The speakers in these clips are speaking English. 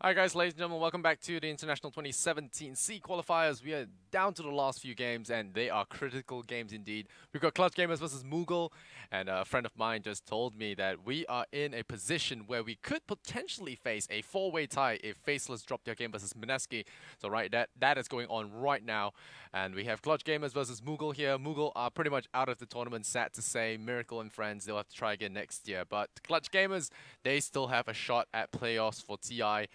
Alright guys, ladies and gentlemen, welcome back to the International 2017 C Qualifiers. We are down to the last few games and they are critical games indeed. We've got Clutch Gamers versus Moogle, and a friend of mine just told me that we are in a position where we could potentially face a four-way tie if Faceless drop their game versus Mineski. So right, that is going on right now. And we have Clutch Gamers versus Moogle here. Moogle are pretty much out of the tournament, sad to say. Miracle and friends, they'll have to try again next year. But Clutch Gamers, they still have a shot at playoffs for TI.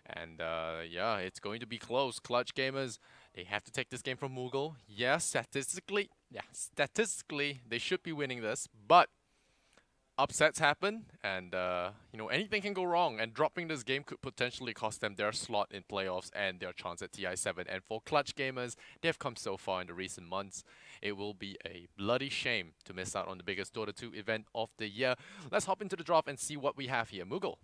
And yeah, it's going to be close. Clutch Gamers, they have to take this game from Moogle. Yes, statistically, they should be winning this, but upsets happen, and anything can go wrong. And dropping this game could potentially cost them their slot in playoffs and their chance at TI7. And for Clutch Gamers, they've come so far in the recent months. It will be a bloody shame to miss out on the biggest Dota 2 event of the year. Let's hop into the draft and see what we have here. Moogle.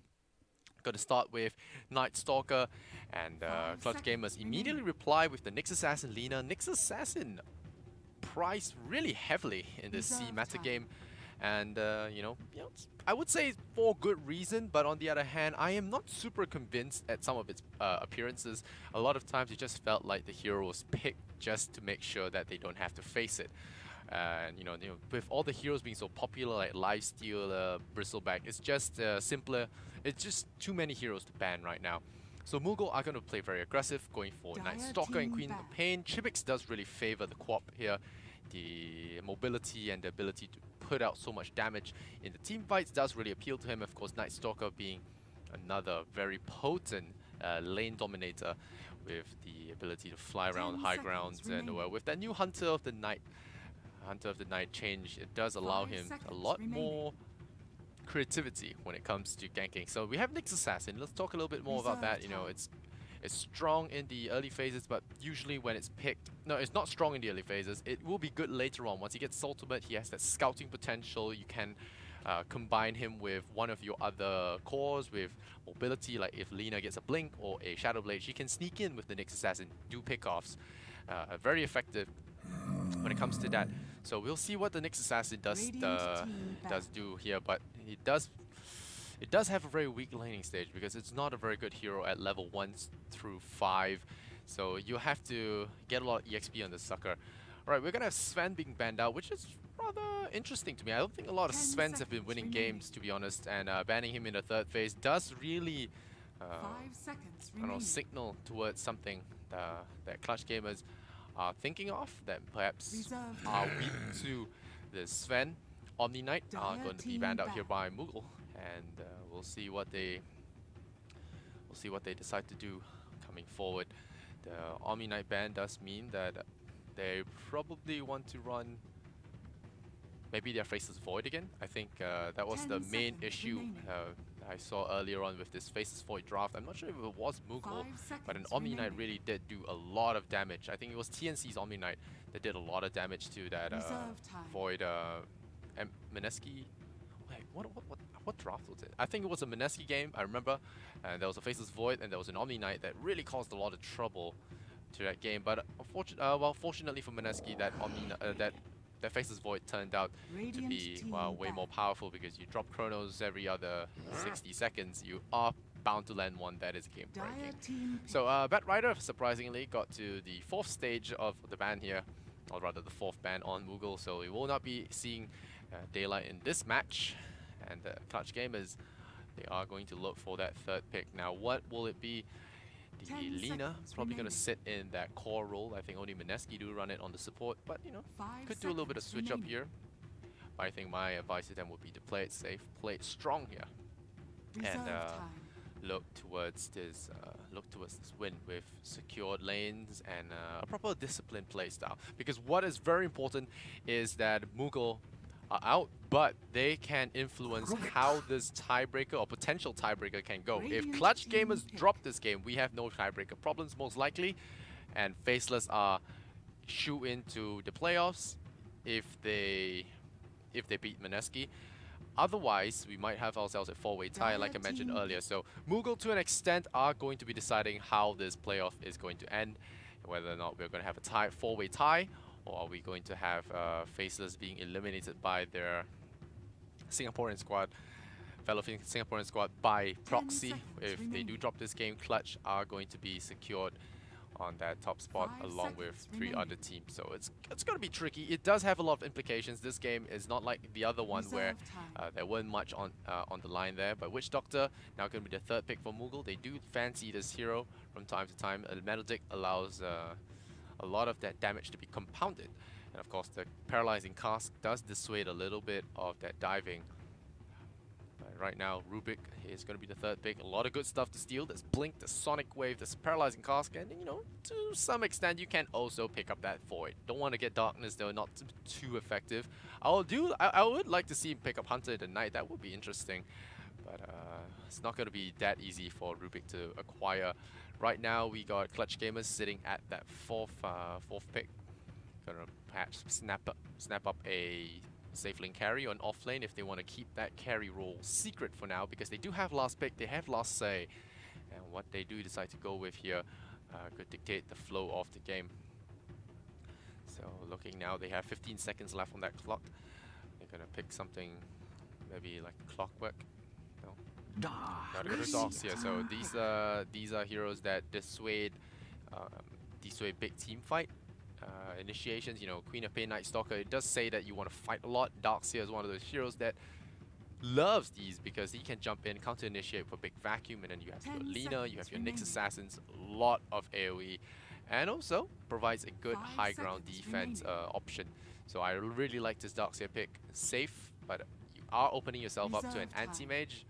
Going to start with Night Stalker, and Clutch Gamers immediately reply with the Nyx Assassin Lina. Nyx Assassin priced really heavily in this C meta game, and I would say for good reason, but on the other hand, I am not super convinced at some of its appearances. A lot of times it just felt like the hero was picked just to make sure that they don't have to face it. And with all the heroes being so popular, like Lifestealer, Bristleback, it's just simpler. It's just too many heroes to ban right now. So Moogle are going to play very aggressive, going for Night Stalker and Queen of Pain. Chibix does really favor the Quap here. The mobility and the ability to put out so much damage in the team fights does really appeal to him. Of course, Night Stalker being another very potent lane dominator with the ability to fly around high grounds, and with that new Hunter of the Night change, it does allow him a lot more creativity when it comes to ganking. So we have Nyx Assassin. Let's talk a little bit more about that. It's strong in the early phases, but usually when it's picked, no, it's not strong in the early phases. It will be good later on. Once he gets ultimate, he has that scouting potential. You can combine him with one of your other cores with mobility, like if Lina gets a blink or a Shadow Blade, she can sneak in with the Nyx Assassin, do pickoffs. Very effective when it comes to that. So we'll see what the Nyx Assassin does do here, but it does have a very weak laning stage because it's not a very good hero at level 1 through 5. So you have to get a lot of EXP on the sucker. Alright, we're gonna have Sven being banned out, which is rather interesting to me. I don't think a lot of Svens have been winning games, to be honest, and banning him in the third phase does really signal towards something that Clutch Gamers are thinking of, that perhaps are weak to the Sven. Omni Knight are going to be banned out here by Moogle, and we'll see what they decide to do coming forward. The Omni Knight ban does mean that they probably want to run maybe their Faceless Void again. I think that was the main issue I saw earlier on with this Faceless Void draft. I'm not sure if it was Moogle, but an Omni Knight really did do a lot of damage. I think it was TNC's Omni Knight that did a lot of damage to that Void Mineski. Wait, what draft was it? I think it was a Mineski game, I remember. And there was a Faceless Void and there was an Omni Knight that really caused a lot of trouble to that game. But fortunately for Mineski, that that Faceless Void turned out to be way more powerful, because you drop Chronos every other 60 seconds, you are bound to land one that is game breaking. So Bat Rider surprisingly got to the 4th stage of the ban here, or rather the 4th ban on Moogle, so we will not be seeing daylight in this match. And Clutch Gamers, they are going to look for that 3rd pick. Now what will it be? The Lina probably going to sit in that core role. I think only Mineski do run it on the support, but could do a little bit of switch up here. But I think my advice to them would be to play it safe, play it strong here, and look towards this win with secured lanes and a proper disciplined playstyle. Because what is very important is that Moogle are out, but they can influence how this tiebreaker or potential tiebreaker can go. If Clutch Gamers drop this game, we have no tiebreaker problems most likely, and Faceless are shoe into the playoffs if they beat Mineski. Otherwise, we might have ourselves a 4-way tie, like I mentioned earlier. So Moogle, to an extent, are going to be deciding how this playoff is going to end, whether or not we're going to have a 4-way tie, or are we going to have Faceless being eliminated by their Singaporean squad? fellow Singaporean squad by proxy. If they do drop this game, Clutch are going to be secured on that top spot along with 3 other teams. So it's going to be tricky. It does have a lot of implications. This game is not like the other one where there weren't much on the line there. But Witch Doctor now going to be the 3rd pick for Moogle. They do fancy this hero from time to time. Metal Dick allows a lot of that damage to be compounded. And of course the Paralyzing Cask does dissuade a little bit of that diving. Right now, Rubik is going to be the 3rd pick. A lot of good stuff to steal. There's Blink, there's Sonic Wave, there's Paralyzing Cask, and you know, to some extent, you can also pick up that Void. Don't want to get Darkness, though, not too effective. I would like to see him pick up Hunter in the Night. That would be interesting, but it's not going to be that easy for Rubik to acquire. Right now, we got Clutch Gamers sitting at that 4th pick. Gonna perhaps snap up a safe lane carry on off lane if they want to keep that carry role secret for now, because they do have last pick, they have last say, and what they do decide to go with here could dictate the flow of the game. So looking now, they have 15 seconds left on that clock. They're gonna pick something maybe like Clockwork. No, gotta go to Dogs here. So these are heroes that dissuade big team fight. Initiations, you know, Queen of Pain, Night Stalker, it does say that you want to fight a lot. Darkseer is one of those heroes that loves these because he can jump in, counter-initiate for Big Vacuum, and then you have your Lina, you have your Nyx Assassins, a lot of AoE, and also provides a good high ground defense option. So I really like this Darkseer pick. Safe, but you are opening yourself up to an anti-mage,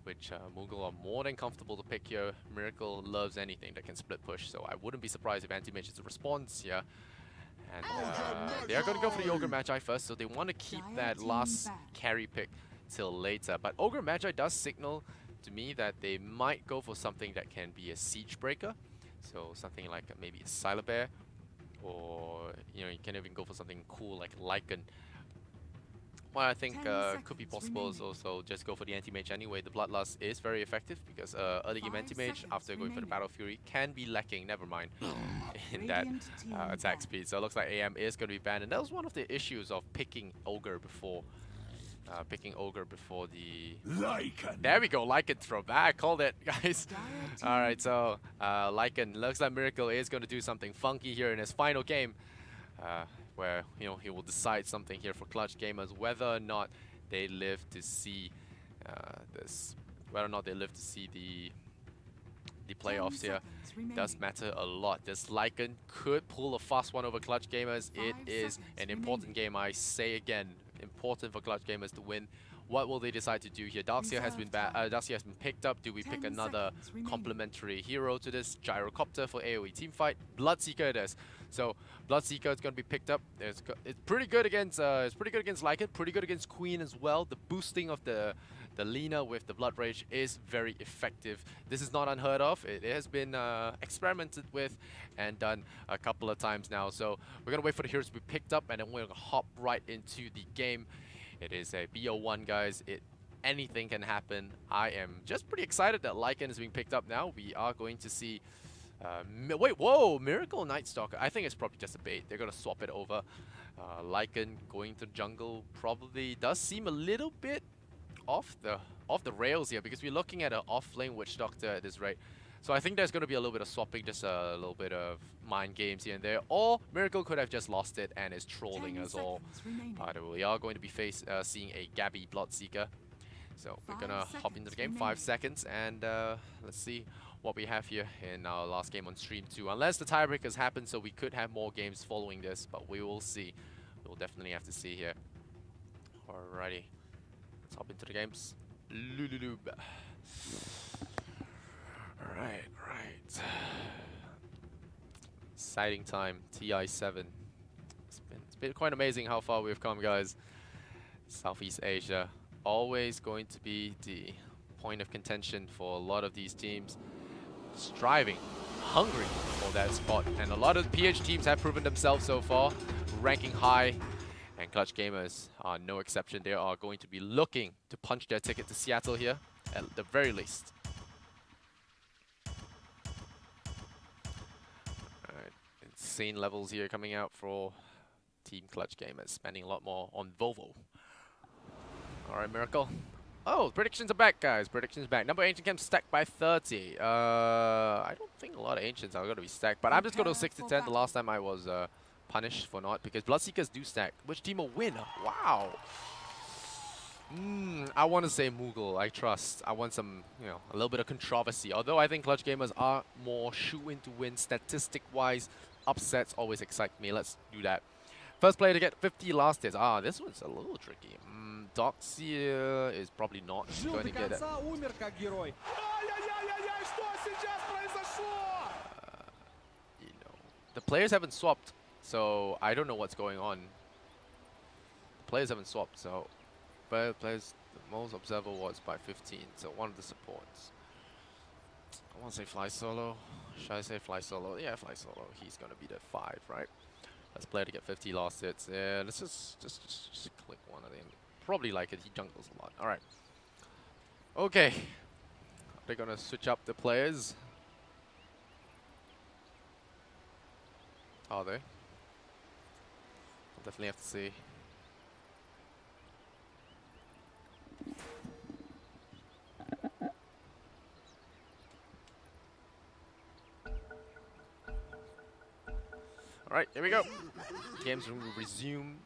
which Moogle are more than comfortable to pick here. Miracle loves anything that can split push, so I wouldn't be surprised if anti-mage is a response here. And they are going to go for the Ogre Magi first, so they want to keep that last carry pick till later. But Ogre Magi does signal to me that they might go for something that can be a siege breaker. So something like maybe a Sylar, or you know, you can even go for something cool like Lycan. What I think could be possible is also just go for the anti-mage anyway. The Bloodlust is very effective because early game anti-mage, after going for the Battle Fury, can be lacking, never mind, in that attack speed. So it looks like AM is going to be banned, and that was one of the issues of picking Ogre before. The... Lycan. There we go, Lycan throw back. Called it, guys. Alright, so Lycan, looks like Miracle is going to do something funky here in his final game. Where, you know, he will decide something here for Clutch Gamers, whether or not they live to see the playoffs here. Does matter a lot. This Lycan could pull a fast one over Clutch Gamers. It is an important game, I say again, important for Clutch Gamers to win. What will they decide to do here? Darkseer has been picked up. Do we pick another complementary hero to this? Gyrocopter for AoE teamfight. Bloodseeker it is. So Bloodseeker is going to be picked up. It's pretty good against Lycan. Pretty good against Queen as well. The boosting of the Lina with the Blood Rage is very effective. This is not unheard of. It has been experimented with and done a couple of times now. So we're gonna wait for the heroes to be picked up, and then we're gonna hop right into the game. It is a BO1, guys. Anything can happen. I am just pretty excited that Lycan is being picked up now. We are going to see... wait, whoa! Miracle Night Stalker. I think it's probably just a bait. They're going to swap it over. Lycan going to jungle probably does seem a little bit off the rails here, because we're looking at an off-lane Witch Doctor at this rate. So I think there's going to be a little bit of swapping, just a little bit of mind games here and there. Or Miracle could have just lost it and is trolling us all. But we are going to be seeing a Gabby Bloodseeker. So we're going to hop into the game, 5 seconds, and let's see what we have here in our last game on stream too. Unless the tiebreakers happen, so we could have more games following this, but we will see. We'll definitely have to see here. Alrighty. Let's hop into the games. Lululub. Right. Exciting time. TI7. It's been quite amazing how far we've come, guys. Southeast Asia, always going to be the point of contention for a lot of these teams. Striving, hungry for that spot. And a lot of PH teams have proven themselves so far, ranking high. And Clutch Gamers are no exception. They are going to be looking to punch their ticket to Seattle here, at the very least. Alright, insane levels here coming out for Team Clutch Gamers, spending a lot more on Volvo. Alright, Miracle. Oh, predictions are back, guys. Predictions back. Number ancient camp stacked by 30. I don't think a lot of ancients are going to be stacked, but I'm just going to 6 to 10. The last time I was punished for not, because Bloodseekers do stack. Which team will win? Wow. I want to say Moogle. I trust. I want some, a little bit of controversy. Although I think Clutch Gamers are more shoe-in to win statistic-wise. Upsets always excite me. Let's do that. First player to get 50 last hits. This one's a little tricky. Doxia is probably not going to get it. The players haven't swapped, so I don't know what's going on. The players haven't swapped, so players, the most observer was by 15, so one of the supports. I want to say Fly Solo. Should I say Fly Solo? Yeah, Fly Solo. He's going to be the 5, right? Let's play to get 50 last hits. Yeah, let's just click one of them. Probably like it. He jungles a lot. All right. Okay. They're going to switch up the players. Are they? I'll definitely have to see. All right, here we go. Games will resume.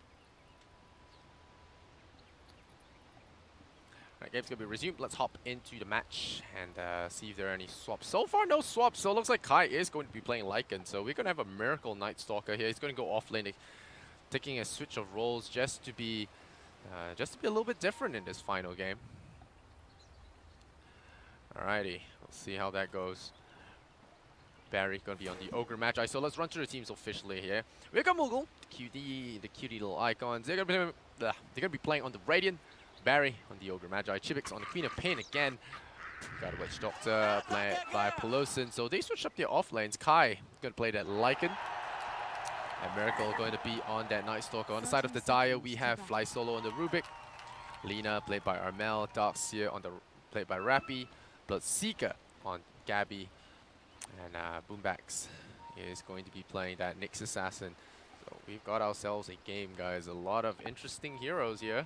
Alright, game's gonna be resumed. Let's hop into the match and see if there are any swaps. So far, no swaps. So it looks like Kai is going to be playing Lycan. So we're gonna have a Miracle Night Stalker here. He's gonna go off lane, taking a switch of roles just to be a little bit different in this final game. Alrighty, we'll see how that goes. Barry gonna be on the Ogre match. So let's run through the teams officially here. We got Moogle, the cutie little icons. They're gonna be playing on the Radiant. Barry on the Ogre Magi, Chibix on the Queen of Pain again. Got a Witch Doctor played by Pelosin. So they switched up their off lanes. Kai gonna play that Lycan. And Miracle going to be on that Night Stalker. On the side of the Dire, we have Fly Solo on the Rubik. Lina played by Armel. Darkseer on the played by Rappy. Bloodseeker on Gabby. And Boombax is going to be playing that Nyx Assassin. So we've got ourselves a game, guys. A lot of interesting heroes here.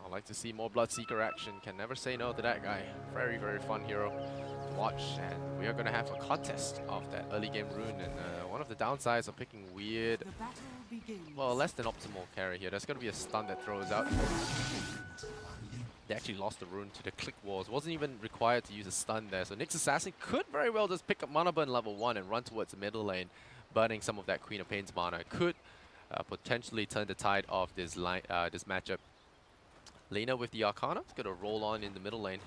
I'd like to see more Bloodseeker action. Can never say no to that guy. Very, very fun hero to watch. And we are going to have a contest of that early game rune. And one of the downsides of picking weird, well, less than optimal carry here. There's going to be a stun that throws out. They actually lost the rune to the click walls. Wasn't even required to use a stun there. So Nyx Assassin could very well just pick up Mana Burn level 1 and run towards the middle lane, burning some of that Queen of Pain's mana. Could potentially turn the tide of this matchup. Lina with the Arcana is going to roll on in the middle lane.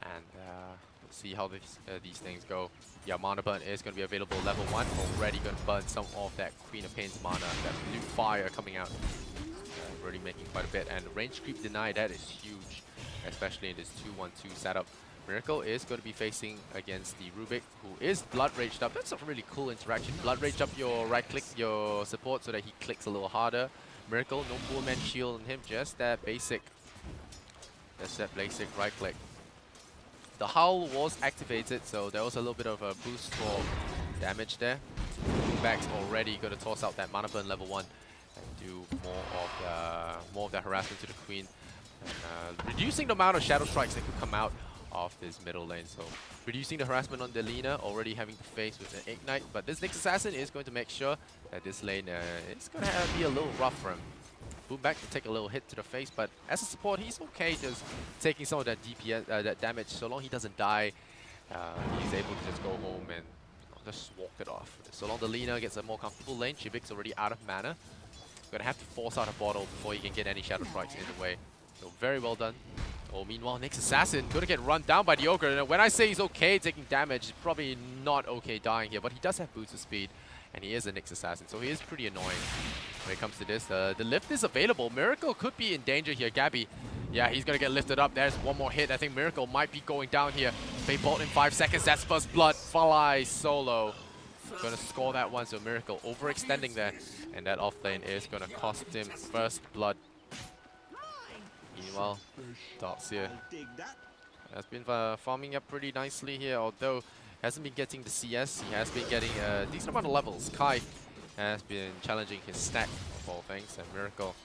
And we'll see how these things go. Yeah, Mana Burn is going to be available level 1. Already going to burn some of that Queen of Pain's mana. That blue fire coming out. Already making quite a bit. And range creep deny, that is huge. Especially in this 2-1-2 setup. Miracle is going to be facing against the Rubik, who is Blood Raged up. That's a really cool interaction. Blood Rage up your right click, your support, so that he clicks a little harder. Miracle, no Bullman shield on him, just that basic. Just that basic right click. The Howl was activated, so there was a little bit of a boost for damage there. Back's already going to toss out that Mana Burn level 1 and do more of the harassment to the Queen. And, reducing the amount of Shadow Strikes that could come out of this middle lane. So reducing the harassment on Delina, already having to face with an Ignite. But this Nyx Assassin is going to make sure that this lane is going to be a little rough for him. Boomback to take a little hit to the face, but as a support, he's okay just taking some of that DPS, that damage. So long he doesn't die, he's able to just go home and just walk it off. So long the Lina gets a more comfortable lane, Chibik's already out of mana. Gonna have to force out a bottle before he can get any Shadow Strikes in the way. So very well done. Oh, meanwhile, Nyx Assassin gonna get run down by the Ogre. And when I say he's okay taking damage, he's probably not okay dying here, but he does have boots of speed, and he is a Nyx Assassin, so he is pretty annoying when it comes to this. The lift is available. Miracle could be in danger here. Gabby, yeah, he's gonna get lifted up. There's one more hit. I think Miracle might be going down here. Fate Bolt in 5 seconds. That's first blood. Fly Solo gonna score that one. So Miracle overextending there, and that off lane is gonna cost him first blood. Meanwhile, Darkseer has been farming up pretty nicely here, although hasn't been getting the CS. He has been getting a decent amount of levels. Kai has been challenging his stack of all things, and Miracle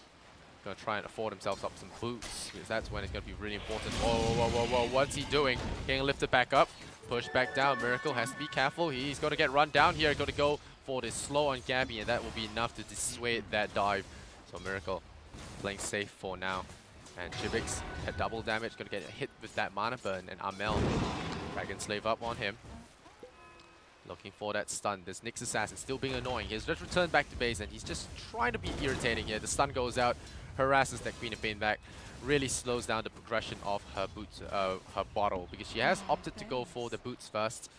Gonna try and afford himself up some boots, because that's when it's gonna be really important. Whoa, whoa, whoa, whoa, what's he doing? Getting lifted back up, pushed back down. Miracle has to be careful. He's gonna get run down here. Gonna go for this slow on Gabby, and that will be enough to dissuade that dive. So Miracle playing safe for now. And Chivix at double damage, gonna get hit with that mana burn, and Amel, Dragon Slave up on him. Looking for that stun. This Nyx Assassin still being annoying. He's just returned back to base and he's just trying to be irritating here. The stun goes out, harasses that Queen of Pain back, really slows down the progression of her boots, her bottle, because she has opted to go for the boots first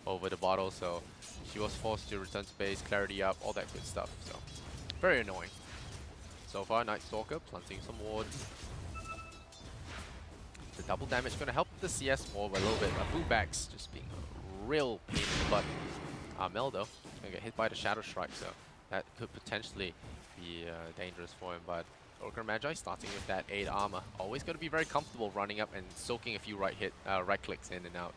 over the bottle, so she was forced to return to base, clarity up, all that good stuff. So very annoying. So far, Night Stalker planting some wards. The double damage going to help the CS more a little bit. Boombacks just being a real pain in the butt. Mel though, going to get hit by the Shadow Strike, so that could potentially be dangerous for him. But Ogre Magi starting with that 8 armor. Always going to be very comfortable running up and soaking a few right clicks in and out.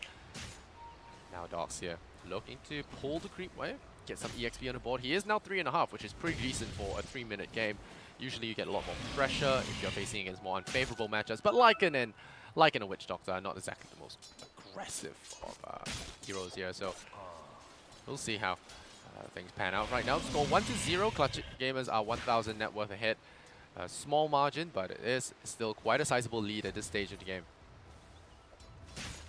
Now Docs here looking to pull the creep wave, get some EXP on the board. He is now 3.5, which is pretty decent for a 3-minute game. Usually you get a lot more pressure if you're facing against more unfavorable matchups, but Lycan and a Witch Doctor are not exactly the most aggressive of heroes here, so we'll see how things pan out. Right now, score 1-0. Clutch Gamers are 1,000 net worth ahead. Small margin, but it is still quite a sizable lead at this stage of the game.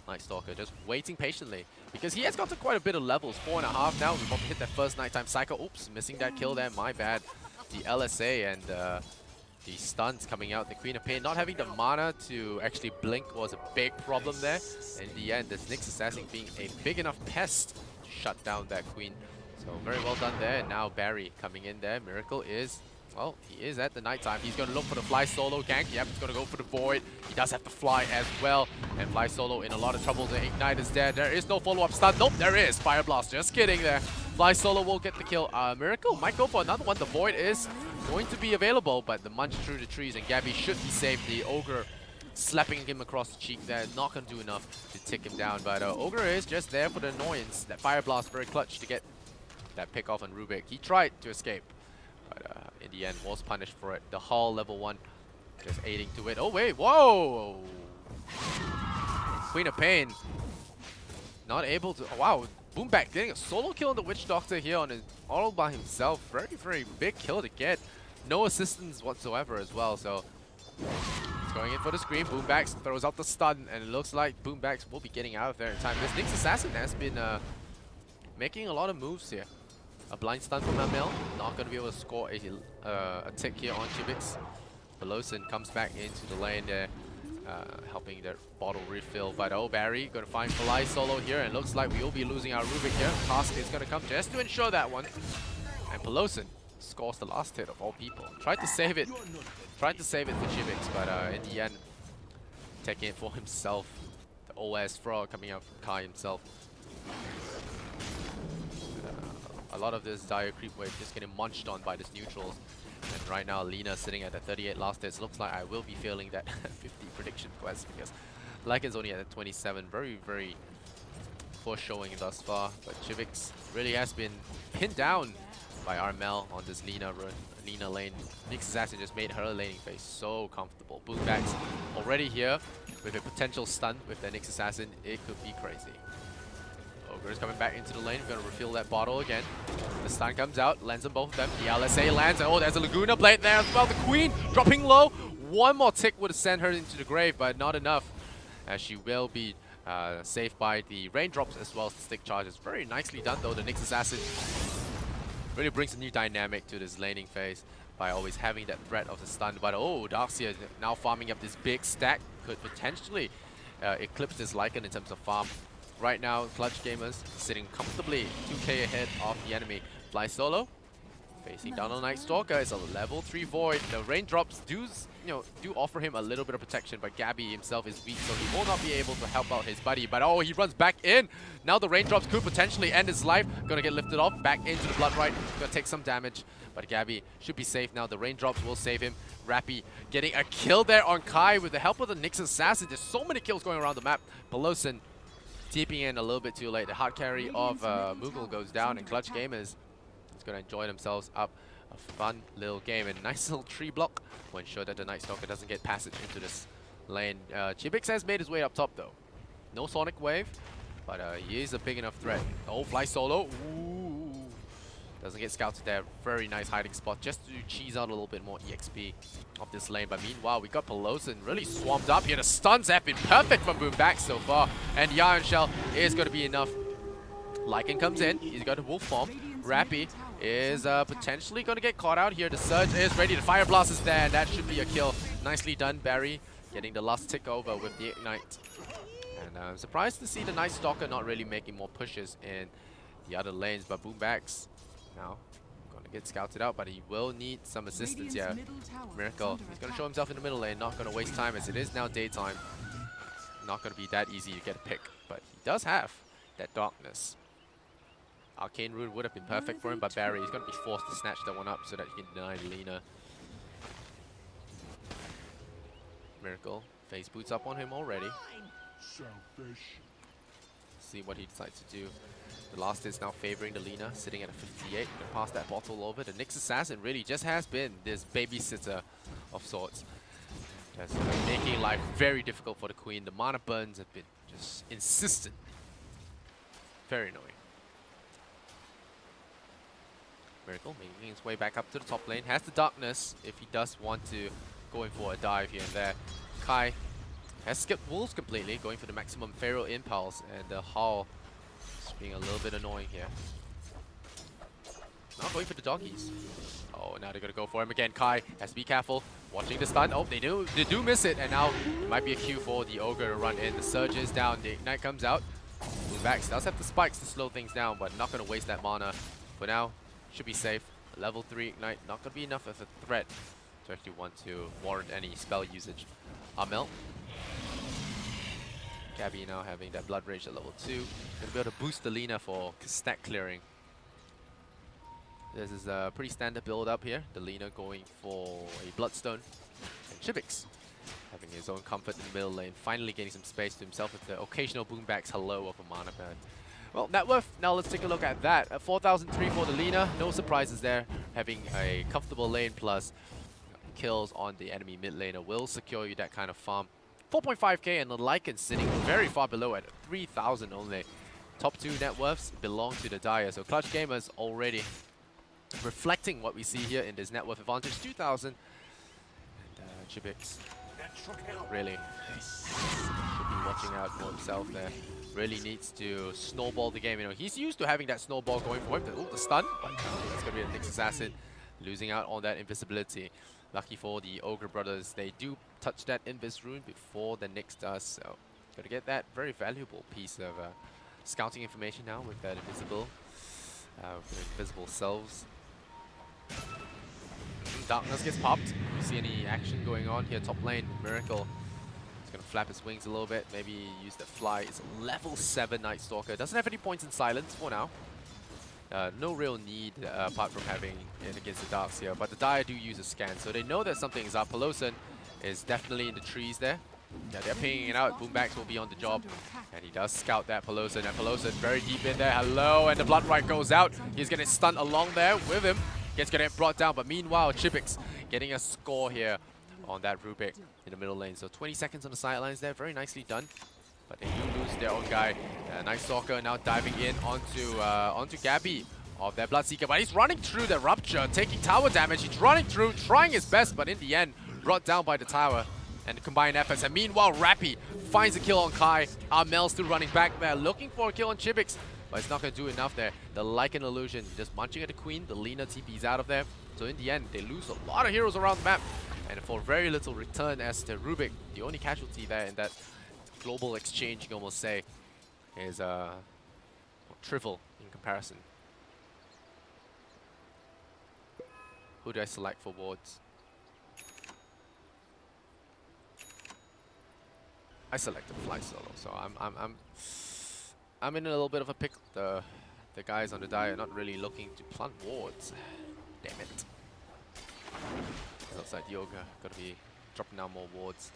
Night Stalker just waiting patiently, because he has got to quite a bit of levels. 4.5 now. We're about to hit that first nighttime cycle. Oops, missing that kill there. My bad. The LSA and the stuns coming out. The Queen of Pain not having the mana to actually blink was a big problem there. In the end, this Nyx Assassin being a big enough pest to shut down that Queen. So very well done there. And now Barry coming in there. Miracle is, well, he is at the nighttime. He's going to look for the Fly Solo gank. Yep, he's going to go for the Void. He does have to fly as well. And Fly Solo in a lot of trouble. The Ignite is dead. There is no follow-up stun. Nope, there is. Fire Blast. Just kidding there. Fly Solo will get the kill. Miracle might go for another one. The Void is going to be available, but the Munch through the trees, and Gabby should be safe. The Ogre slapping him across the cheek there. Not going to do enough to tick him down, but Ogre is just there for the annoyance. That Fire Blast very clutch to get that pick off on Rubik. He tried to escape, but in the end was punished for it. The Hull level 1 just aiding to it. Oh wait, whoa! Queen of Pain not able to, oh, wow. Boomback getting a solo kill on the Witch Doctor here on his, all by himself. Very, very big kill to get. No assistance whatsoever as well, so he's going in for the screen. Boombacks throws out the stun, and it looks like Boombacks will be getting out of there in time. This Nyx Assassin has been making a lot of moves here. A blind stun from Amel, not going to be able to score a tick here on Chivix. Pelosin comes back into the lane there, helping their bottle refill. But oh, Barry going to find Fly Solo here, and looks like we will be losing our Rubik here. Task is going to come just to ensure that one. And Pelosin scores the last hit of all people. Tried to save it for Chivix, but in the end, taking it for himself. The OS Frog coming out from Kai himself. A lot of this dire creep wave just getting munched on by this neutrals. And right now, Lina sitting at the 38 last hits. Looks like I will be failing that 50 prediction quest, because Lycan's only at the 27. Very, very poor showing thus far. But Chivix really has been pinned down by Armel on this Lina lane. Nyx Assassin just made her laning phase so comfortable. Boombacks already here with a potential stun with the Nyx Assassin. It could be crazy. Ogre is coming back into the lane. We're going to refill that bottle again. The stun comes out, lands on both of them. The LSA lands, and oh, there's a Laguna Blade there as well. The Queen dropping low. One more tick would have sent her into the grave, but not enough. As she will be saved by the raindrops as well as the stick charges. Very nicely done though. The Nyx Assassin really brings a new dynamic to this laning phase by always having that threat of the stun. But oh, Darkseer now farming up this big stack. Could potentially eclipse this Lycan in terms of farm. Right now, Clutch Gamers sitting comfortably 2k ahead of the enemy. Fly Solo facing down on Night Stalker. It's a level 3 Void. The raindrops do offer him a little bit of protection, but Gabby himself is weak, so he will not be able to help out his buddy. But oh, he runs back in. Now the raindrops could potentially end his life. Gonna get lifted off, back into the Blood Rite. Gonna take some damage, but Gabby should be safe now. The raindrops will save him. Rappy getting a kill there on Kai with the help of the Nyx Assassin. There's so many kills going around the map. Pelosin TPing in a little bit too late. The hard carry of Moogle goes down, and Clutch Gamers is going to enjoy themselves up a fun little game and nice little tree block to ensure that the Night Stalker doesn't get passage into this lane. Chibix has made his way up top though. No Sonic Wave, but he is a big enough threat. Oh, fly solo. Ooh. Doesn't get scouted there. Very nice hiding spot just to cheese out a little bit more EXP of this lane. But meanwhile, we got Pelosin really swamped up here. The stuns have been perfect from Boombax so far. And the Iron Shell is going to be enough. Lycan comes in. He's got a wolf form. Rappy is potentially going to get caught out here. The Surge is ready. The Fire Blast is there. And that should be a kill. Nicely done, Barry. Getting the last tick over with the Ignite. And I'm surprised to see the Night Stalker not really making more pushes in the other lanes. But Boombax now going to get scouted out, but he will need some assistance here. Miracle, he's going to show himself in the middle lane, not going to waste time as it is now daytime. Not going to be that easy to get a pick, but he does have that darkness. Arcane Rune would have been perfect for him, but Barry is going to be forced to snatch that one up so that he can deny Lina. Miracle, face boots up on him already. See what he decides to do. The last is now favoring the Lina, sitting at a 58. Gonna pass that bottle over. The Nyx Assassin really just has been this babysitter of sorts. Just making life very difficult for the Queen. The mana burns have been just insistent. Very annoying. Miracle making his way back up to the top lane. Has the darkness if he does want to go in for a dive here and there. Kai has skipped Wolves completely, going for the maximum Feral Impulse, and the Hull is being a little bit annoying here. Not going for the doggies. Oh, now they're going to go for him again. Kai has to be careful. Watching the stun. Oh, they do miss it, and now it might be a cue for the Ogre to run in. The Surge is down. The Ignite comes out. Boombax does have the spikes to slow things down, but not going to waste that mana. For now, should be safe. Level 3 Ignite, not going to be enough of a threat to actually want to warrant any spell usage. Amel. Gabby now having that Blood Rage at level 2. Going to be able to boost the Lina for stack clearing. This is a pretty standard build up here. The Lina going for a Bloodstone. And Chibix having his own comfort in the middle lane. Finally getting some space to himself with the occasional Boombax hello of a mana pad. Well, net worth, now let's take a look at that. At 4,003 for the Lina, no surprises there. Having a comfortable lane plus kills on the enemy mid laner will secure you that kind of farm. 4.5k and the Lycan sitting very far below at 3,000 only. Top 2 net worths belong to the Dire, so Clutch Gamers already reflecting what we see here in this net worth advantage, 2,000. And Chibix really should be watching out for himself there. Really needs to snowball the game. You know, he's used to having that snowball going for him. The stun, but it's going to be a Nyx Assassin losing out on that invisibility. Lucky for the Ogre brothers, they do touch that Invis rune before the Nyx does. So, got to get that very valuable piece of scouting information now with that invisible selves. Darkness gets popped. You see any action going on here? Top lane, Miracle. He's going to flap his wings a little bit, maybe use the fly. It's a level 7 Night Stalker. Doesn't have any points in silence for now. No real need apart from having it against the Darks here, but the Dire do use a scan, so they know that something is up. Pelosin is definitely in the trees there. Yeah, they're pinging it out. Boombax will be on the job, and he does scout that Pelosin, and Pelosin very deep in there. Hello, and the Blood Right goes out. He's getting stunned along there with him. Gets getting brought down, but meanwhile, Chibix getting a score here on that Rubik in the middle lane. So 20 seconds on the sidelines there, very nicely done. But they do lose their own guy. Night Stalker now diving in onto Gabby of that Bloodseeker, but he's running through the Rupture, taking tower damage. He's running through, trying his best, but in the end, brought down by the tower and the combined efforts. And meanwhile, Rappy finds a kill on Kai. Armel still running back there, looking for a kill on Chibix, but it's not going to do enough there. The Lycan illusion just munching at the Queen. The Lina TP's out of there. So in the end, they lose a lot of heroes around the map, and for very little return as the Rubik, the only casualty there in that global exchange, you can almost say, is trivial in comparison. Who do I select for wards? I selected Fly Solo, so I'm in a little bit of a pickle. The guys on the Dire are not really looking to plant wards. Damn it. Looks like the Ogre gotta be dropping down more wards,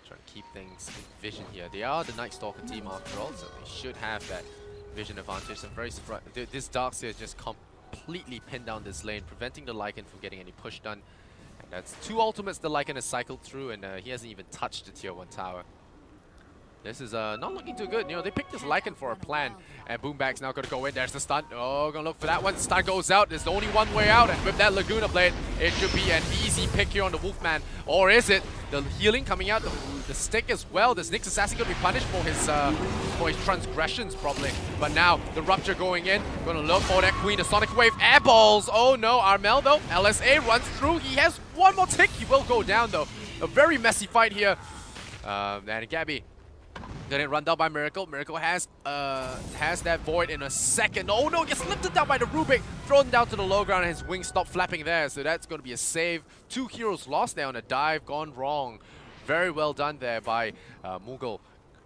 trying to keep things in vision here. They are the Night Stalker team after all, so they should have that vision advantage. I'm very surprised. This Darkseer just completely pin down this lane, preventing the Lycan from getting any push done. And that's 2 ultimates the Lycan has cycled through, and he hasn't even touched the tier 1 tower. This is not looking too good. You know, they picked this Lycan for a plan, and Boombag's now going to go in. There's the stun. Oh, going to look for that one. Stun goes out. There's only one way out, and with that Laguna Blade, it should be an easy pick here on the Wolfman. Or is it? The healing coming out, the stick as well. This Nyx Assassin going to be punished for his transgressions, probably. But now, the Rupture going in. Going to look for that Queen. The Sonic Wave airballs. Oh no, Armel though. LSA runs through. He has one more tick. He will go down though. A very messy fight here. And Gabby getting run down by Miracle. Miracle has that Void in a second. Oh no, gets lifted down by the Rubik. Thrown down to the low ground and his wings stop flapping there. So that's going to be a save. 2 heroes lost there on a dive. Gone wrong. Very well done there by Moogle.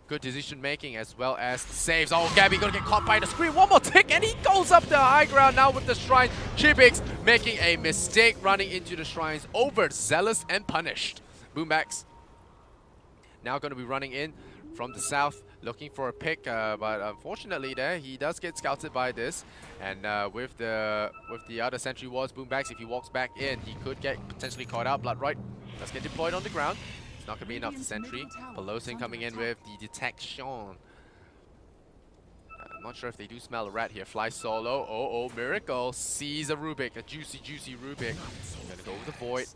Good decision making as well as saves. Oh, Gabby going to get caught by the screen. One more tick and he goes up the high ground now with the shrine. Chibix making a mistake running into the shrines. Over zealous and punished. Boombacks now going to be running in from the south, looking for a pick, but unfortunately there, he does get scouted by this. And with the other sentry wards, Boombacks, if he walks back in, he could get potentially caught out. Bloodright does get deployed on the ground. It's not going to be enough to sentry. Pelosin coming in with the detection. I'm not sure if they do smell a rat here. Fly solo. Oh, Miracle sees a Rubik, a juicy Rubik. Gonna go with the Void.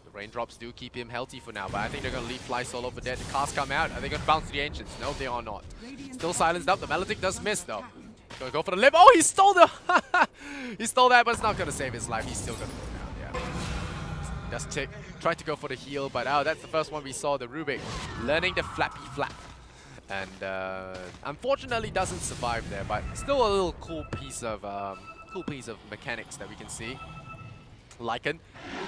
The raindrops do keep him healthy for now, but I think they're going to leave Fly solo for dead. The cast come out. Are they going to bounce to the Ancients? No, they are not. Still silenced up. The Melodic does miss, though. Going to go for the lip. Oh, he stole the... he stole that, but it's not going to save his life. He's still going to go down, yeah. Just tried to go for the heal, but that's the first one we saw, the Rubik. Learning the flappy flap. And unfortunately doesn't survive there, but still a little cool piece of mechanics that we can see. Lycan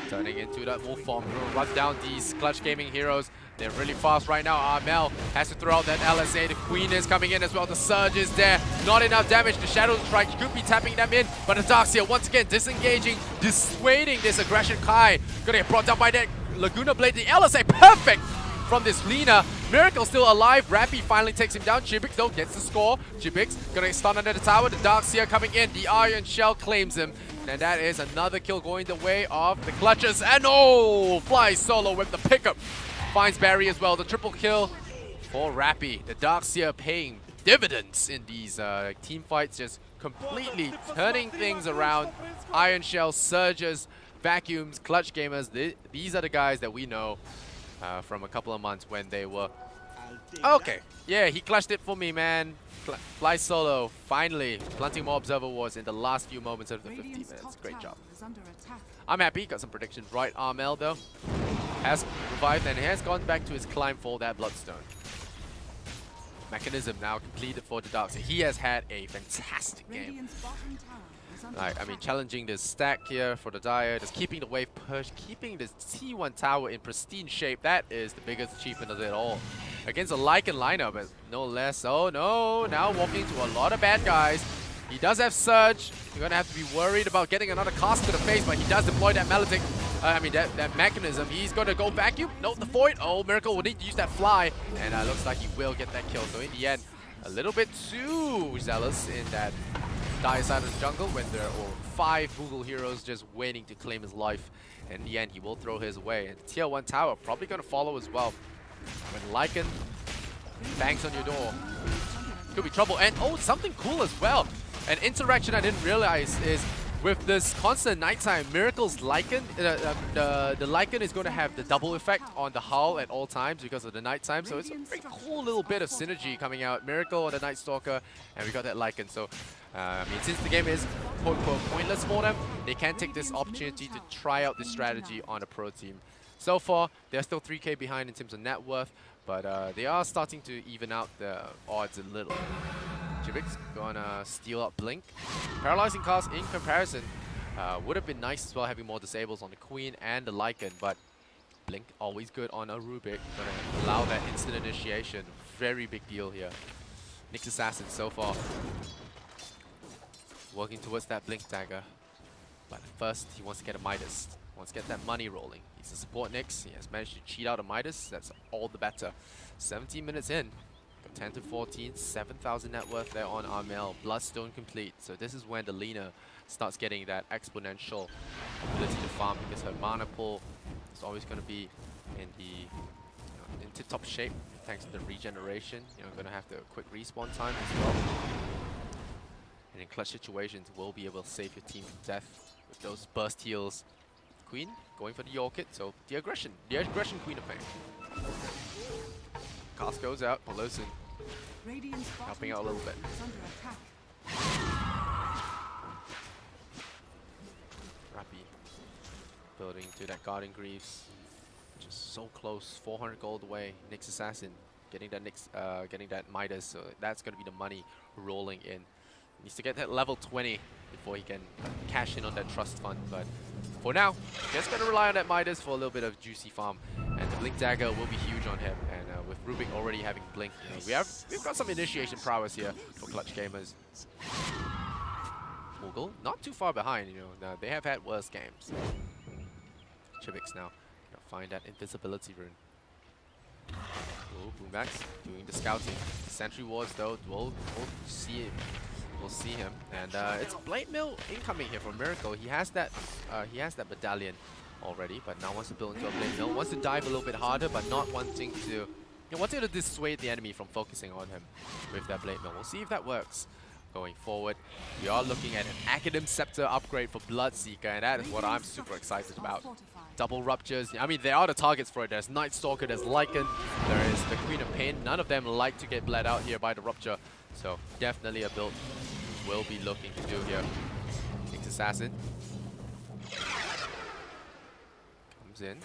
turning into that wolf form. Run down these Clutch Gaming heroes. They're really fast right now. Armel has to throw out that LSA. The Queen is coming in as well. The Surge is there. Not enough damage. The Shadow Strike could be tapping them in. But the Darkseer once again disengaging, dissuading this aggression. Kai gonna get brought down by that Laguna Blade. The LSA perfect from this Lina. Miracle still alive. Rappy finally takes him down. Chibix though gets the score. Chibix gonna get stunned under the tower. The Darkseer coming in. The Iron Shell claims him. And that is another kill going the way of the Clutches. And oh, Fly solo with the pickup. Finds Barry as well. The triple kill for Rappy. The Darkseer paying dividends in these team fights. Just completely turning things around. Iron Shell, Surges, Vacuums, Clutch Gamers. These are the guys that we know from a couple of months when they were... Okay, yeah, he clutched it for me, man. Fly solo, finally planting more Observer Wards in the last few moments of the 50 minutes. Great job. I'm happy, got some predictions right. Armel though has revived and has gone back to his climb for that Bloodstone. Mechanism now completed for the Darkseer. He has had a fantastic game. Like, I mean, challenging this stack here for the Dire, just keeping the wave push, keeping this T1 tower in pristine shape. That is the biggest achievement of it all. Against a Lycan lineup, but no less. Oh no, now walking into a lot of bad guys. He does have Surge. You're going to have to be worried about getting another cast to the face, but he does deploy that Melodic. That mechanism. He's going to go vacuum. No, the Void. Oh, Miracle will need to use that Fly. And looks like he will get that kill. So in the end, a little bit too zealous in that Dire side of the jungle when there are 5 Moogle heroes just waiting to claim his life. And in the end, he will throw his way. And tier 1 tower probably going to follow as well. When Lycan bangs on your door, could be trouble. And oh, something cool as well. An interaction I didn't realize is with this constant nighttime, Miracle's Lycan, the Lycan is going to have the double effect on the hull at all times because of the nighttime. So it's a very cool little bit of synergy coming out. Miracle on the Night Stalker, and we got that Lycan. So, I mean, since the game is quote-unquote pointless for them, they can take this opportunity to try out this strategy on a pro team. So far, they're still 3k behind in terms of net worth, but they are starting to even out the odds a little. Chibix gonna steal up Blink. Paralyzing cast in comparison would have been nice as well, having more disables on the Queen and the Lycan, but Blink always good on a Rubik. Gonna allow that instant initiation. Very big deal here. Nyx Assassin so far working towards that Blink dagger, but first he wants to get a Midas. Wants to get that money rolling. He's a support Nyx. He has managed to cheat out a Midas. That's all the better. 17 minutes in. 10 to 14, 7,000 net worth there on Armel. Bloodstone complete. So this is when the Lina starts getting that exponential ability to farm, because her mana pool is always going to be in the in tip-top shape thanks to the regeneration. Going to have the quick respawn time as well. And in clutch situations, will be able to save your team from death with those burst heals. Queen going for the Orchid, so the aggression Queen of Pain. Cast goes out, Pelosin helping out a little bit. Rappy building to that Guardian Greaves, just so close, 400 gold away. Nyx Assassin getting that Midas, so that's going to be the money rolling in. Needs to get that level 20 before he can cash in on that trust fund, but for now, just going to rely on that Midas for a little bit of juicy farm, and the Blink Dagger will be huge on him. And with Rubik already having Blink, we've got some initiation prowess here for clutch gamers. Moogle not too far behind, now they have had worse games. Chivix now find that invisibility rune. Oh, Boombax doing the scouting. Sentry wards though, we'll see it. We'll see him, and it's Blade Mill incoming here from Miracle. He has that medallion already, but now wants to build into a Blade Mill. Wants to dive a little bit harder, but not wanting to, wanting to dissuade the enemy from focusing on him with that Blade Mill. We'll see if that works. Going forward, we are looking at an Academ Scepter upgrade for Bloodseeker, and that is what I'm super excited about. Double Ruptures, I mean, there are the targets for it. There's Night Stalker, there's Lycan, there is the Queen of Pain. None of them like to get bled out here by the Rupture, so definitely a build we'll be looking to do here. Nyx Assassin comes in,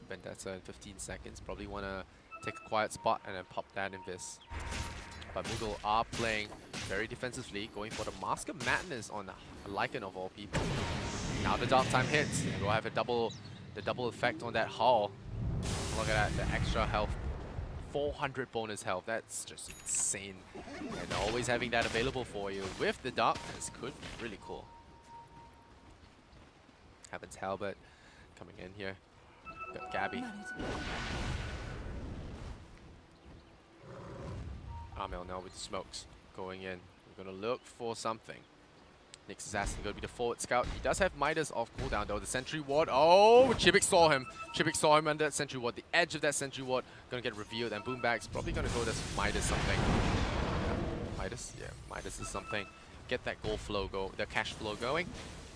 Vendetta in 15 seconds. Probably want to take a quiet spot and then pop that Invis. But Moogle are playing very defensively, going for the Mask of Madness on a Lycan of all people. Now the Dark Time hits, and we'll have the double effect on that Hull. Look at that, the extra health. 400 bonus health, that's just insane. And always having that available for you with the Darkness could be really cool. Heaven's Halberd coming in here. Got Gabby. Armel now with the smokes going in. We're going to look for something. Nyx Assassin going to be the forward scout. He does have Midas off cooldown though. The Sentry Ward. Oh, Chivix saw him. Chivix saw him under that Sentry Ward. The edge of that Sentry Ward going to get revealed. And Boomback's probably going to go this Midas something. Midas? Yeah, Midas is something. Get that gold flow the cash flow going.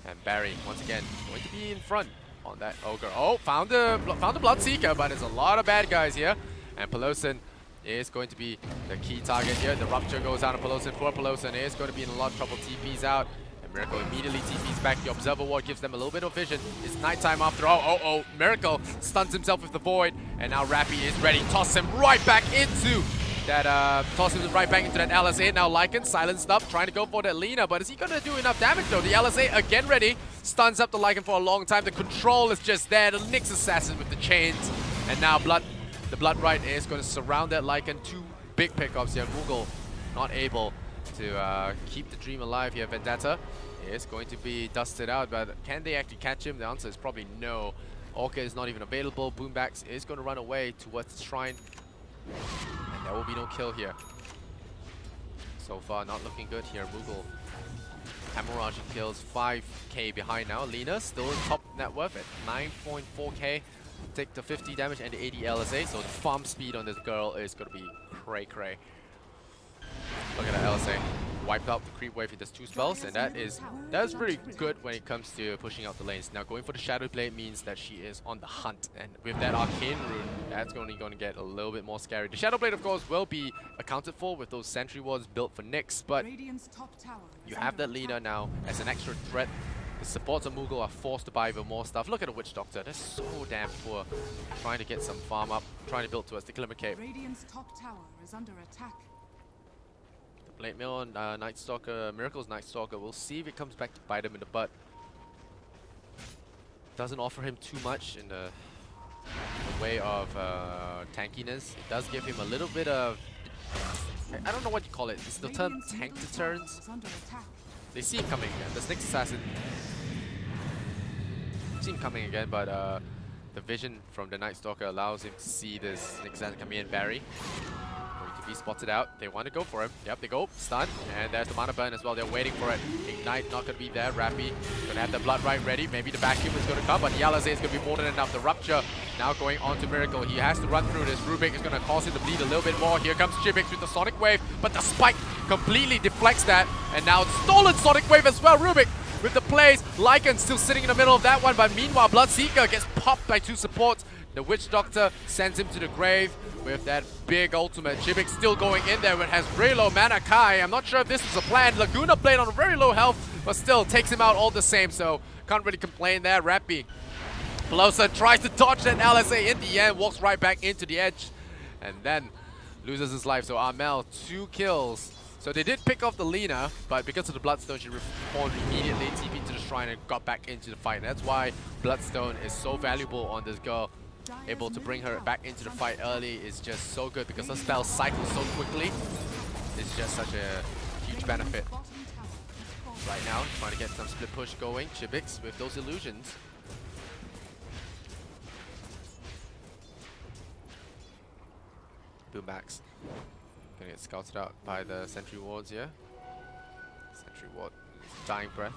And Barry, once again, going to be in front on that Ogre. Oh, found the Bloodseeker, but there's a lot of bad guys here. And Pelosin is going to be the key target here. The Rupture goes out on Pelosin. Poor Pelosin is going to be in a lot of trouble. TP's out. And Miracle immediately TP's back. The Observer Ward gives them a little bit of vision. It's nighttime after all. Oh, Miracle stuns himself with the Void. And now Rappy is ready. Toss him right back into that, LSA. Now Lycan silenced up, trying to go for that Lina. But is he going to do enough damage though? The LSA again ready. Stuns up the Lycan for a long time. The control is just there. The Nyx Assassin with the chains. And now the Bloodright is going to surround that Lycan. Two big pickups here. Moogle not able to keep the dream alive here. Vendetta is going to be dusted out, but can they actually catch him? The answer is probably no. Orca is not even available. Boombax is going to run away towards the shrine, and there will be no kill here. So far, not looking good here. Moogle hemorrhaging kills, 5k behind now. Lina still in top net worth at 9.4k. Take the 50 damage and the 80 LSA, so the farm speed on this girl is going to be cray-cray. Look at that LSA. Wiped out the creep wave. He does 2 spells, and that's pretty good when it comes to pushing out the lanes. Now going for the Shadow Blade means that she is on the hunt, and with that Arcane Rune, that's only going to get a little bit more scary. The Shadow Blade, of course, will be accounted for with those Sentry Wards built for Nyx, but you have that Lina now as an extra threat. The supports of Moogle are forced to buy even more stuff. Look at the Witch Doctor. They're so damn poor. Trying to get some farm up, trying to build towards the Glimmer Cape. Radiant's top tower is under attack. Blade Mill on Night Stalker, Miracle's Night Stalker. We'll see if it comes back to bite him in the butt. Doesn't offer him too much in the way of tankiness. It does give him a little bit of, I don't know what you call it. It's the term tank deterrence. They see him coming again. The Nyx Assassin see him coming again, but the vision from the Night Stalker allows him to see this Nyx Assassin come in. Barry going If he's spotted out, they want to go for him. Yep, they go. Stun. And there's the mana burn as well. They're waiting for it. Ignite not going to be there. Rappy going to have the Blood Right ready. Maybe the vacuum is going to come, but the Alizé is going to be more than enough. The Rupture now going on to Miracle. He has to run through this. Rubik is going to cause him to bleed a little bit more. Here comes Chibix with the Sonic Wave, but the Spike completely deflects that. And now it's stolen Sonic Wave as well. Rubik with the plays. Lycan still sitting in the middle of that one, but meanwhile, Bloodseeker gets popped by 2 supports. The Witch Doctor sends him to the grave with that big ultimate. Chibix still going in there, but has very low mana. Kai, I'm not sure if this was a plan. Laguna played on a very low health, but still takes him out all the same, so can't really complain there. Rappy Pelosa tries to dodge that LSA in the end, walks right back into the edge, and then loses his life. So Armel, 2 kills. So they did pick off the Lina, but because of the Bloodstone, she respawned immediately, TP'd to the shrine, and got back into the fight. And that's why Bloodstone is so valuable on this girl. Able to bring her back into the fight early is just so good because her spell cycles so quickly. It's just such a huge benefit. Right now, trying to get some split push going. Chibix with those illusions. Boombacks gonna get scouted out by the sentry wards here. Sentry ward, dying breath.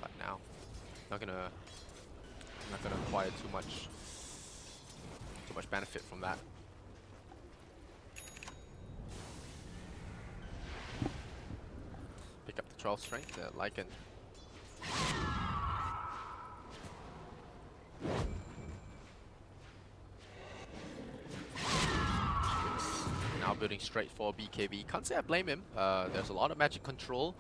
But now, not gonna acquire too much benefit from that. Pick up the 12 strength, Lycan. Now building straight for BKB. Can't say I blame him. There's a lot of magic control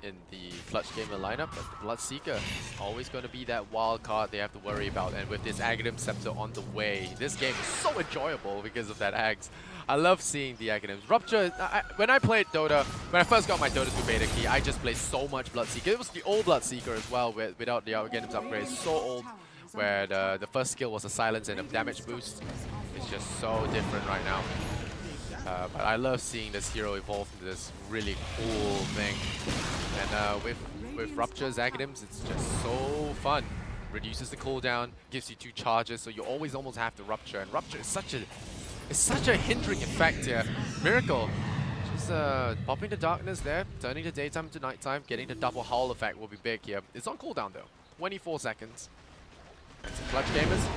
in the Clutch Gamer lineup, but the Bloodseeker is always going to be that wild card they have to worry about. And with this Aghanim Scepter on the way, this game is so enjoyable because of that Ags. I love seeing the Aghanims. Rupture, when I played Dota, when I first got my Dota 2 beta key, I just played so much Bloodseeker. It was the old Bloodseeker as well, without the Aghanims upgrade. So old, where the first skill was a silence and a damage boost. It's just so different right now. But I love seeing this hero evolve into this really cool thing. And with Rupture's Aghanims, it's just so fun. Reduces the cooldown, gives you 2 charges, so you always almost have to Rupture. And Rupture is such a hindering effect here. Miracle, just popping the darkness there, turning the daytime into nighttime, getting the double howl effect will be big here. It's on cooldown though, 24 seconds. And some Clutch Gamers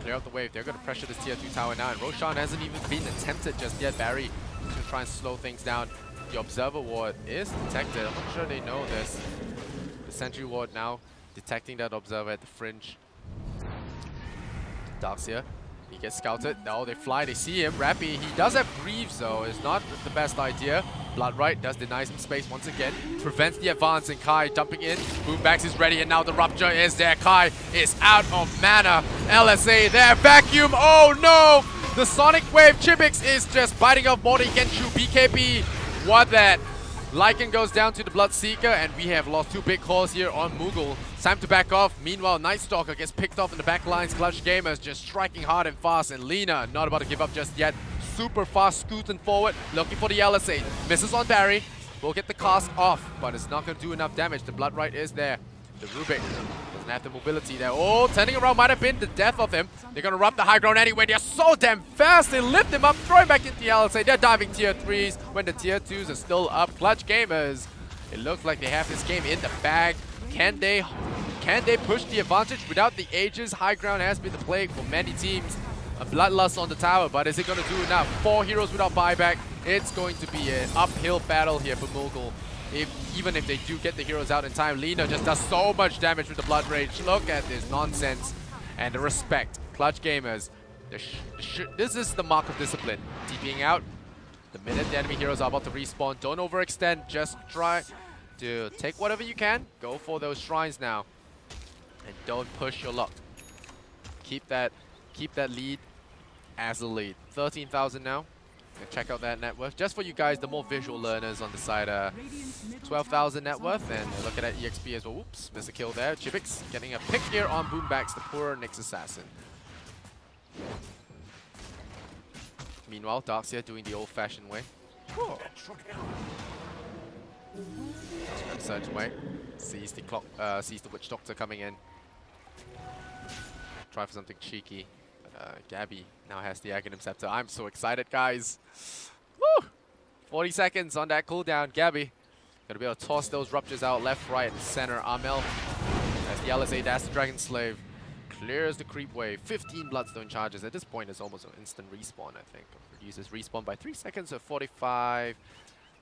clear out the wave. They're going to pressure this tier 2 tower now, and Roshan hasn't even been attempted just yet. Barry is going to try and slow things down. The Observer Ward is detected. I'm not sure they know this. The Sentry Ward now detecting that Observer at the fringe. Darkseer, he gets scouted. Oh, they fly, they see him. Rappy, he does have Greaves though. It's not the best idea. Bloodright does deny some space once again. Prevents the advance, and Kai dumping in. Boombacks is ready, and now the Rupture is there. Kai is out of mana. LSA there. Vacuum. Oh no! The Sonic Wave. Chibix is just biting off more than he can chew. BKB. What that? Lycan goes down to the Bloodseeker, and we have lost 2 big calls here on Moogle. Time to back off. Meanwhile, Nightstalker gets picked off in the back lines. Clutch Gamers just striking hard and fast, and Lina not about to give up just yet. Super fast scooting forward, looking for the LSA. Misses on Barry. Will get the cast off, but it's not going to do enough damage. The Bloodright is there. The Rubik doesn't have the mobility there. Oh, turning around might have been the death of him. They're going to rub the high ground anyway. They're so damn fast. They lift him up, throw him back into the LSA. They're diving tier 3s when the tier 2s are still up. Clutch Gamers, it looks like they have this game in the bag. Can they push the advantage without the Aegis? High ground has been the plague for many teams. A Bloodlust on the tower, but is it going to do enough? 4 heroes without buyback. It's going to be an uphill battle here for Moogle. Even if they do get the heroes out in time, Lina just does so much damage with the Blood Rage. Look at this nonsense. And the respect. Clutch Gamers. This is the mark of discipline. TPing out. The minute the enemy heroes are about to respawn, don't overextend. Just try to take whatever you can. Go for those shrines now. And don't push your luck. Keep that lead as a lead. 13,000 now. Check out that net worth. Just for you guys, the more visual learners on the side, 12,000 net worth. And look at that EXP as well. Oops, missed a kill there. Chibix getting a pick here on Boombacks, the poor Nyx Assassin. Meanwhile, Darkseer doing the old-fashioned way. Whoa. Just gonna surge away. Sees the Witch Doctor coming in. Try for something cheeky. But, Gabby now has the Aghanim Scepter. I'm so excited, guys. Woo! 40 seconds on that cooldown. Gabby gonna be able to toss those ruptures out left, right, and center. Amel as the LSA Dash the Dragon Slave clears the creep wave. 15 Bloodstone charges. At this point, it's almost an instant respawn, I think. Reduces respawn by 3 seconds to 45.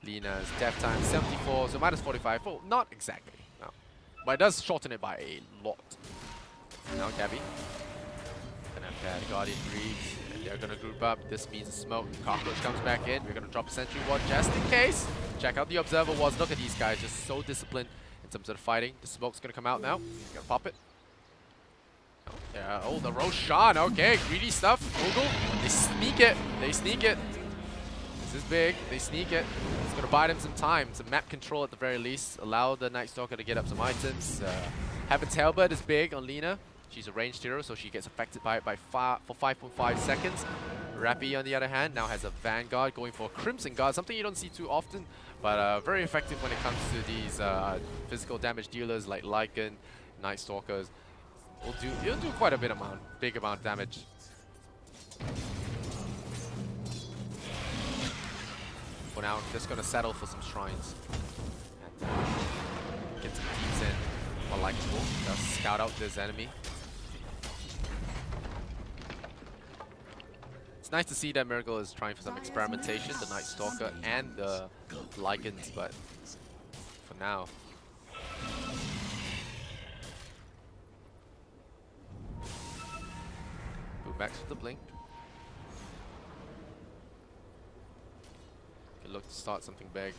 Lina's death time 74, so minus 45. Well, not exactly, no. But it does shorten it by a lot. Now Gabby gonna have that Guardian Greaves, and they're gonna group up. This means a smoke. Cockroach comes back in. We're gonna drop a sentry ward just in case. Check out the Observer wards. Look at these guys, just so disciplined in terms of the fighting. The smoke's gonna come out now. Gonna pop it. Oh, yeah, oh, the Roshan. Okay, greedy stuff. Moogle, they sneak it. They sneak it. This is big. They sneak it. It's going to buy them some time. Some map control at the very least. Allow the Night Stalker to get up some items. Heaven's Halberd is big on Lina. She's a ranged hero, so she gets affected by it for 5.5 seconds. Rappy, on the other hand, now has a Vanguard going for a Crimson Guard. Something you don't see too often, but very effective when it comes to these physical damage dealers like Lycan, Night Stalkers. It'll do quite a big amount of damage. For now, I'm just going to settle for some shrines and get some deeps in. More likable. Just scout out this enemy. It's nice to see that Miracle is trying for some experimentation, the Night Stalker and the Lycans, but for now. Max with the blink. Can look to start something big.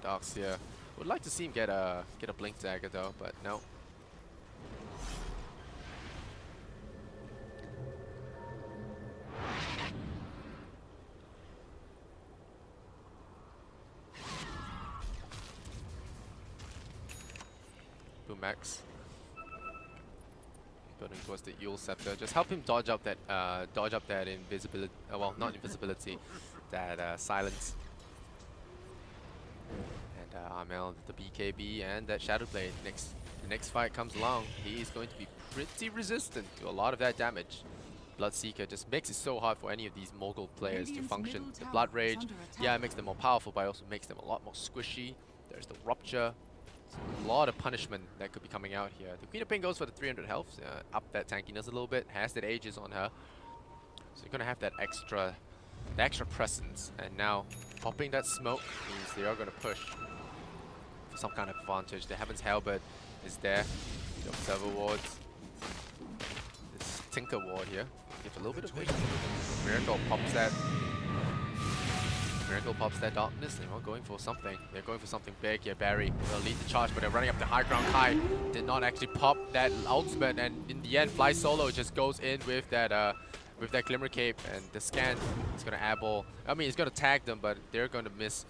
Darkseer. Would like to see him get a blink dagger though, but no. Max. Building towards the Yule Scepter. Just help him dodge up that invisibility. Well, not invisibility, that silence. And Amel, the BKB, and that Shadow Blade. The next fight comes along, he is going to be pretty resistant to a lot of that damage. Bloodseeker just makes it so hard for any of these Moogle players to function. The Blood Rage, yeah, it makes them more powerful, but it also makes them a lot more squishy. There's the Rupture. A lot of punishment that could be coming out here. The Queen of Pain goes for the 300 health, up that tankiness a little bit, has that Aegis on her. So you're gonna have that extra presence. And now, popping that smoke means they are gonna push for some kind of advantage. The Heaven's Halberd is there. The Observer wards. This Tinker ward here gives a little bit of vision. Miracle pops that. Miracle pops that darkness. They are going for something. They're going for something big here. Barry will lead the charge, but they're running up the high ground. Kai did not actually pop that ultimate, and in the end, Fly Solo just goes in with that Glimmer Cape, and the scan is going to eyeball. I mean, it's going to tag them, but they're going to miss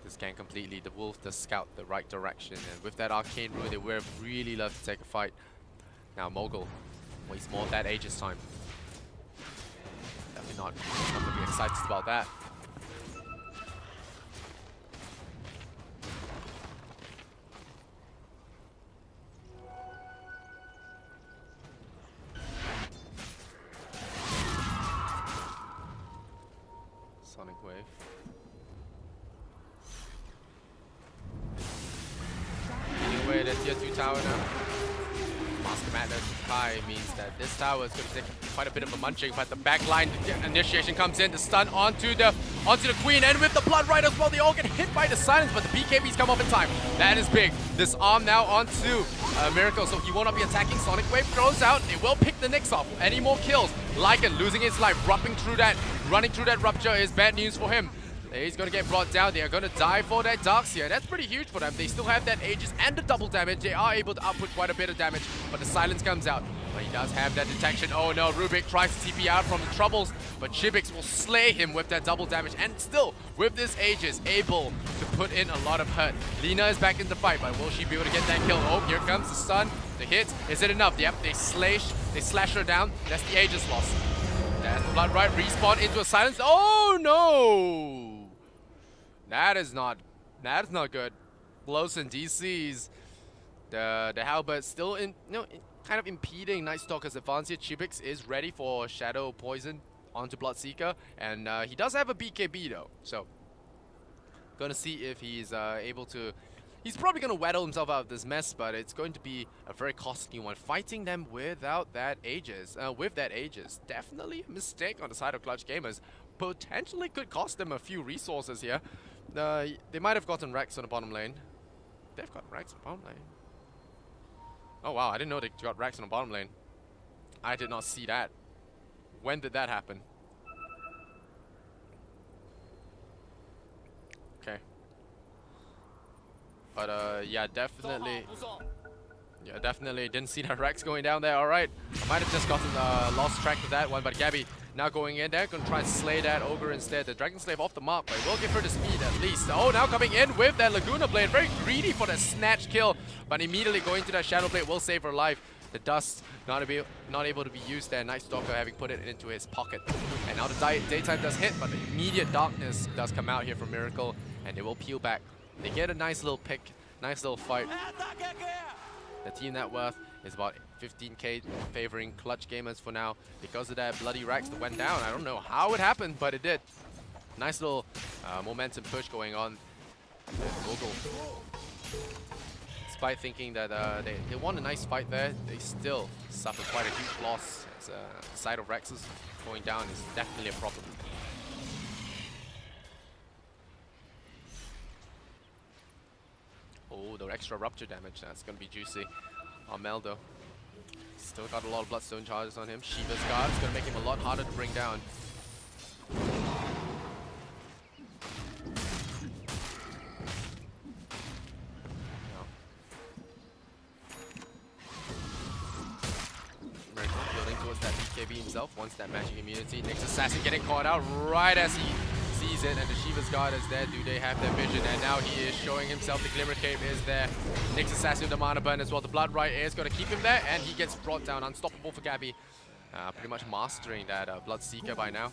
the scan completely. The Wolf does scout the right direction, and with that Arcane Rune, they would really love to take a fight. Now Moogle wastes more of that Aegis time. Definitely not going to be excited about that. Sonic Wave. Getting away that tier 2 tower now. Master Madness Kai means that this tower is going to take quite a bit of a munching, but the backline initiation comes in, the stun onto the Queen, and with the Blood Rite as well, they all get hit by the silence, but the BKBs come up in time. That is big. This arm now onto Miracle, so he will not be attacking. Sonic Wave throws out. They will pick the Nyx off. Any more kills? Lycan losing his life, running through that Rupture is bad news for him. He's going to get brought down. They are going to die for that Darkseer. That's pretty huge for them. They still have that Aegis and the double damage. They are able to output quite a bit of damage, but the silence comes out. But he does have that detection. Oh no, Rubik tries to TP out from the troubles, but Chibix will slay him with that double damage, and still, with this Aegis, able to put in a lot of hurt. Lina is back in the fight, but will she be able to get that kill? Oh, here comes the stun, the hit. Is it enough? Yep, they slash her down. That's the Aegis loss. That's the Blood Rite respawn into a silence. Oh no! That is not good. Blows and DCs. The Halberd still in. No, kind of impeding Night Stalker's advance here. Chibix is ready for Shadow Poison onto Bloodseeker, and he does have a BKB though, so gonna see if he's able to. He's probably gonna waddle himself out of this mess, but it's going to be a very costly one. Fighting them without that Aegis, definitely a mistake on the side of Clutch Gamers. Potentially could cost them a few resources here. They might have gotten Rex on the bottom lane. They've got Rex on the bottom lane. Oh wow, I didn't know they got Rex on the bottom lane. I did not see that. When did that happen? Okay. But yeah, definitely didn't see that Rex going down there. Alright, I might have just gotten lost track of that one, but Gabby now going in there, gonna try and slay that Ogre instead. The Dragon Slave off the mark, but it will give her the speed at least. Oh, now coming in with that Laguna Blade, very greedy for that snatch kill, but immediately going to that Shadow Blade will save her life. The dust not able to be used there. Night Stalker having put it into his pocket. And now the daytime does hit, but the immediate darkness does come out here from Miracle, and they will peel back. They get a nice little pick, nice little fight. The team net worth is about 15k favoring Clutch Gamers for now because of that bloody Rex that went down. I don't know how it happened, but it did. Nice little momentum push going on with Moogle. Despite thinking that they won a nice fight there, they still suffered quite a huge loss. As, the side of Rex's going down is definitely a problem. Oh, the extra rupture damage, that's going to be juicy on Meldo. Still got a lot of Bloodstone charges on him. Shiva's Guard is going to make him a lot harder to bring down. Miracle building towards that BKB himself, wants that magic immunity. Nyx Assassin getting caught out right as he sees it, and the Shiva's Guard is there. Do they have their vision? And now he is showing himself. The Glimmer Cape is there. Nyx Assassin with the Mana Burn as well. The Blood Right is going to keep him there, and he gets brought down. Unstoppable for Gabby. Pretty much mastering that Bloodseeker by now.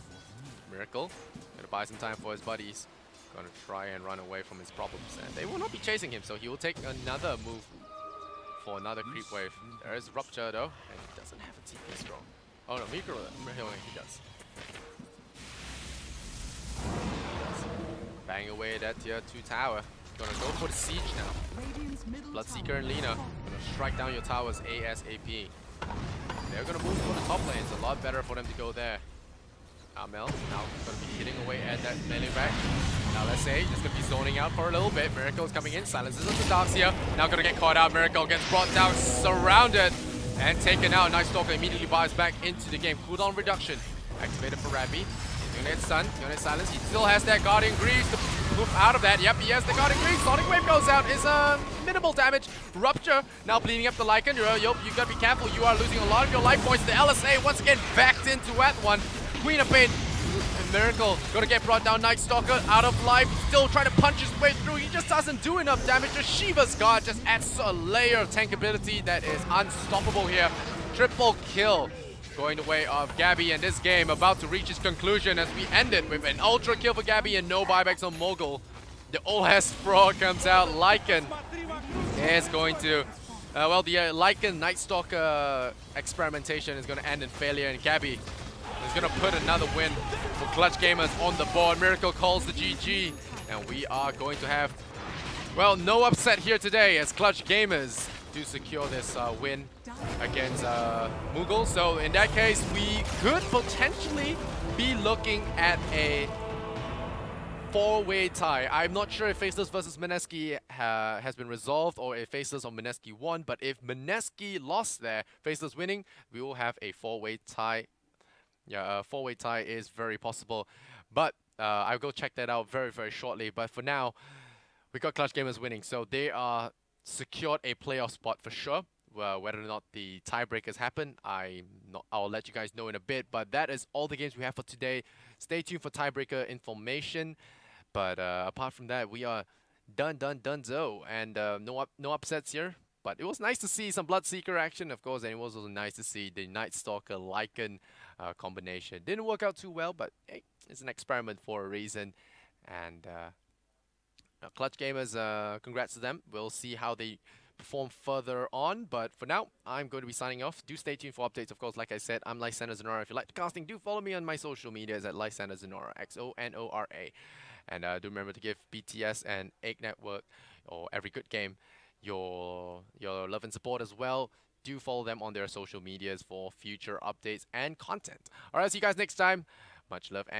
Miracle going to buy some time for his buddies. Going to try and run away from his problems, and they will not be chasing him, so he will take another move for another creep wave. There is Rupture though, and he doesn't have a TP scroll. Oh no, he does. Bang away at that tier 2 tower. Gonna go for the siege now. Bloodseeker and Lina gonna strike down your towers ASAP. They're gonna move for the top lane. It's a lot better for them to go there. Amel now gonna be hitting away at that melee back. Now let's say just gonna be zoning out for a little bit. Miracle's coming in, silences the darks here. Now gonna get caught out. Miracle gets brought down, surrounded, and taken out. Night Stalker immediately buys back into the game. Cooldown reduction activated for Rabbi. He's gonna hit stun, gonna hit silence. He still has that Guardian Greaves to move out of that. Yep, he has the Guardian Greaves. Sonic Wave goes out. Is minimal damage. Rupture now bleeding up the Lycan. You gotta be careful. You are losing a lot of your life points. The LSA once again backed into that one. Queen of Pain and Miracle gonna get brought down. Night Stalker out of life, still trying to punch his way through. He just doesn't do enough damage. The Shiva's Guard just adds a layer of tankability that is unstoppable here. Triple kill going the way of Gabby, and this game about to reach its conclusion as we end it with an ultra kill for Gabby and no buybacks on Moogle. The Olhas Frog comes out. Lycan is going to well, the Lycan Night Stalker experimentation is going to end in failure, and Gabby is going to put another win for Clutch Gamers on the board. Miracle calls the GG, and we are going to have, well, no upset here today as Clutch Gamers do secure this win against Moogle. So in that case, we could potentially be looking at a four-way tie. I'm not sure if Faceless versus Mineski has been resolved or if Faceless or Mineski won, but if Mineski lost there, Faceless winning, we will have a four-way tie. Yeah, a four-way tie is very possible, but I'll go check that out very, very shortly. But for now, we got Clutch Gamers winning, so they are secured a playoff spot for sure. Well, whether or not the tiebreakers happen, I'll let you guys know in a bit. But that is all the games we have for today. Stay tuned for tiebreaker information. But apart from that, we are donezo, and no upsets here. But it was nice to see some Bloodseeker action, of course, and it was also nice to see the Night Stalker Lycan combination. Didn't work out too well, but hey, it's an experiment for a reason. And Clutch Gamers, congrats to them. We'll see how they perform further on. But for now, I'm going to be signing off. Do stay tuned for updates. Of course, like I said, I'm Lysander Zenora. If you like the casting, do follow me on my social medias at Lysander Zenora, XONORA. And do remember to give BTS and Egg Network, or Every Good Game, your love and support as well. Do follow them on their social medias for future updates and content. Alright, see you guys next time. Much love and